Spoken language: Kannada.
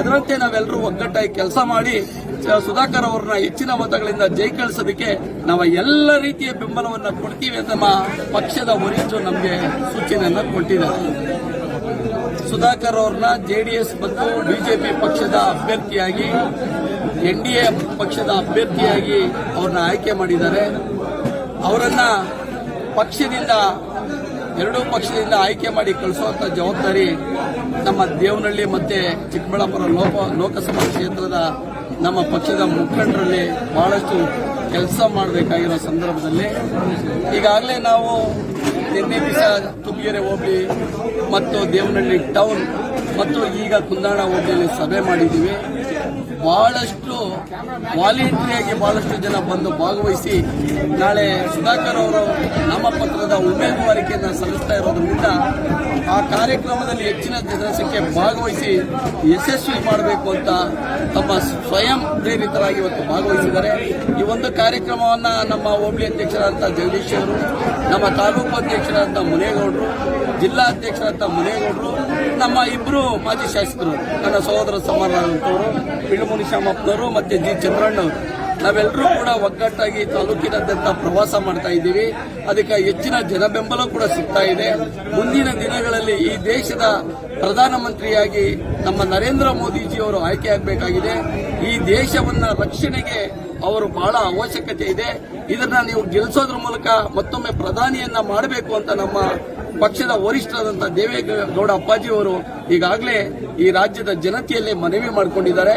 ಅದರಂತೆ ನಾವೆಲ್ಲರೂ ಒಗ್ಗಟ್ಟಾಗಿ ಕೆಲಸ ಮಾಡಿ ಸುಧಾಕರ್ ಅವರನ್ನ ಹೆಚ್ಚಿನ ಮತಗಳಿಂದ ಜೈಕಳಿಸೋದಕ್ಕೆ ನಾವು ಎಲ್ಲ ರೀತಿಯ ಬೆಂಬಲವನ್ನು ಕೊಡ್ತೀವಿ ಅಂತ ನಮ್ಮ ಪಕ್ಷದ ವರಿಷ್ಠರು ನಮಗೆ ಸೂಚನೆಯನ್ನು ಕೊಟ್ಟಿದ್ದಾರೆ. ಸುಧಾಕರ್ ಅವ್ರನ್ನ ಜೆಡಿಎಸ್ ಮತ್ತು ಬಿಜೆಪಿ ಪಕ್ಷದ ಅಭ್ಯರ್ಥಿಯಾಗಿ ಎನ್ಡಿಎ ಪಕ್ಷದ ಅಭ್ಯರ್ಥಿಯಾಗಿ ಅವ್ರನ್ನ ಆಯ್ಕೆ ಮಾಡಿದ್ದಾರೆ. ಅವರನ್ನ ಪಕ್ಷದಿಂದ ಎರಡೂ ಪಕ್ಷದಿಂದ ಆಯ್ಕೆ ಮಾಡಿ ಕಳಿಸುವಂತ ಜವಾಬ್ದಾರಿ ನಮ್ಮ ದೇವನಹಳ್ಳಿ ಮತ್ತೆ ಚಿಕ್ಕಬಳ್ಳಾಪುರ ಲೋಕಸಭಾ ಕ್ಷೇತ್ರದ ನಮ್ಮ ಪಕ್ಷದ ಮುಖಂಡರಲ್ಲಿ ಬಹಳಷ್ಟು ಕೆಲಸ ಮಾಡಬೇಕಾಗಿರೋ ಸಂದರ್ಭದಲ್ಲಿ ಈಗಾಗಲೇ ನಾವು ನಿನ್ನೆ ದಿವಸ ತುಮಗೆರೆ ಹೋಬಳಿ ಮತ್ತು ದೇವನಹಳ್ಳಿ ಟೌನ್ ಮತ್ತು ಈಗ ಕುಂದಾಣ ಹೋಬಳಿಯಲ್ಲಿ ಸಭೆ ಮಾಡಿದ್ದೀವಿ. ಬಹಳಷ್ಟು ವಾಲಂಟಿಯರಾಗಿ ಬಹಳಷ್ಟು ಜನ ಬಂದು ಭಾಗವಹಿಸಿ ನಾಳೆ ಸುಧಾಕರ್ ಅವರು ನಾಮಪತ್ರದ ಉಮೇದುವಾರಿಕೆಯನ್ನು ಸಲ್ಲಿಸ್ತಾ ಇರೋದ್ರಿಂದ ಆ ಕಾರ್ಯಕ್ರಮದಲ್ಲಿ ಹೆಚ್ಚಿನ ಜನಸಂಖ್ಯೆ ಭಾಗವಹಿಸಿ ಯಶಸ್ವಿ ಮಾಡಬೇಕು ಅಂತ ತಮ್ಮ ಸ್ವಯಂ ಪ್ರೇರಿತರಾಗಿ ಇವತ್ತು ಭಾಗವಹಿಸಿದ್ದಾರೆ. ಈ ಒಂದು ಕಾರ್ಯಕ್ರಮವನ್ನು ನಮ್ಮ ಹೋಬಳಿ ಅಧ್ಯಕ್ಷರಾದಂಥ ಜಗದೀಶ್ ಅವರು, ನಮ್ಮ ತಾಲೂಕು ಅಧ್ಯಕ್ಷರಾದಂಥ ಮುನೇಗೌಡರು, ಜಿಲ್ಲಾ ಅಧ್ಯಕ್ಷರಾದಂಥ ಮುನೇಗೌಡರು, ನಮ್ಮ ಇಬ್ಬರು ಮಾಜಿ ಶಾಸಕರು ನನ್ನ ಸಹೋದರ ಸಮಾನರಾದಂಥವರು ಪಿಳ್ಳುಮುನಿಶಾಮಪ್ಪನವರು ಮತ್ತು ಜಿ ಚಂದ್ರಣ್ಣವರು ನಾವೆಲ್ಲರೂ ಕೂಡ ಒಗ್ಗಟ್ಟಾಗಿ ತಾಲೂಕಿನಾದ್ಯಂತ ಪ್ರವಾಸ ಮಾಡ್ತಾ ಇದ್ದೀವಿ. ಅದಕ್ಕೆ ಹೆಚ್ಚಿನ ಜನಬೆಂಬಲ ಕೂಡ ಸಿಗ್ತಾ ಇದೆ. ಮುಂದಿನ ದಿನಗಳಲ್ಲಿ ಈ ದೇಶದ ಪ್ರಧಾನಮಂತ್ರಿಯಾಗಿ ನಮ್ಮ ನರೇಂದ್ರ ಮೋದಿಜಿಯವರು ಆಯ್ಕೆಯಾಗಬೇಕಾಗಿದೆ. ಈ ದೇಶವನ್ನ ರಕ್ಷಣೆಗೆ ಅವರು ಬಹಳ ಅವಶ್ಯಕತೆ ಇದೆ. ಇದನ್ನ ನೀವು ಗೆಲ್ಲಿಸೋದ್ರ ಮೂಲಕ ಮತ್ತೊಮ್ಮೆ ಪ್ರಧಾನಿಯನ್ನ ಮಾಡಬೇಕು ಅಂತ ನಮ್ಮ ಪಕ್ಷದ ವರಿಷ್ಠರಾದಂತಹ ದೇವೇಗೌಡ ಅಪ್ಪಾಜಿಯವರು ಈಗಾಗಲೇ ಈ ರಾಜ್ಯದ ಜನತೆಯಲ್ಲಿ ಮನವಿ ಮಾಡಿಕೊಂಡಿದ್ದಾರೆ.